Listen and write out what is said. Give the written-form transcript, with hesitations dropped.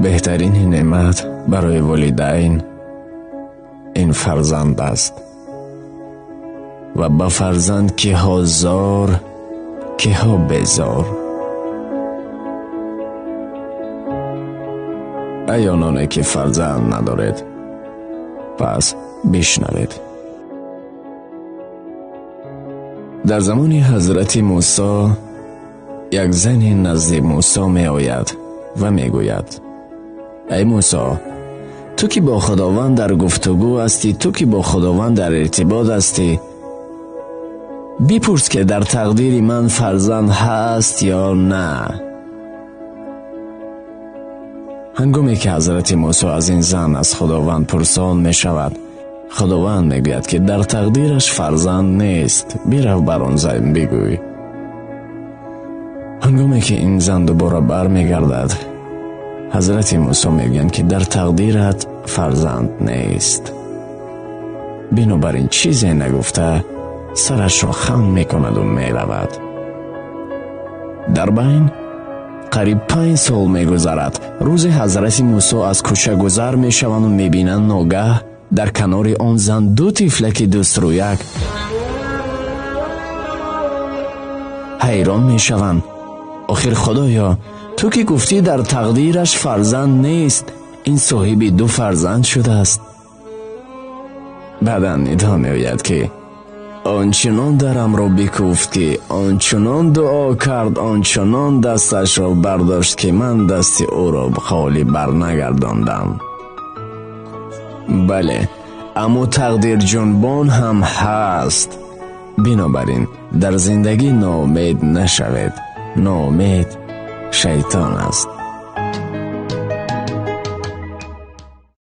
بهترین نعمت برای والدین این فرزند است و با فرزند که ها زار که ها بیزار. ای آنانی که فرزند ندارید، پس بشنوید. در زمان حضرت موسی یک زن نزد موسی می آید و می گوید: ای موسی، تو که با خداوند در گفتگو هستی، تو که با خداوند در ارتباط هستی، بپرس که در تقدیر من فرزند هست یا نه. هنگامی که حضرت موسی از این زن از خداوند پرسان می شود، خداوند می گوید که در تقدیرش فرزند نیست، برو بر آن زن بگوی. هنگامی که این زن دوباره بر می گردد، حضرت موسی می گوید که در تقدیرت فرزند نیست. بنابراین چیزی نگفته سرش را خم می کند و می رود. در بین قریب 5 سال می گذرد. روز حضرت موسی از کوچه گذر می شوند و می بینند ناگه در کنار آن زن 2 طفلک دوست رویک. حیران می شوند: آخر خدایا، تو که گفتی در تقدیرش فرزند نیست، این صاحب 2 فرزند شده است. بعدا ندا می آید که آنچنان درم را بکوفت که آنچنان دعا کرد، آنچنان دستش را برداشت که من دست او را خالی بر نگرداندم. بله، اما تقدیر جنبان هم هست. بنابراین در زندگی ناامید نشوید. ناامید شیطان است.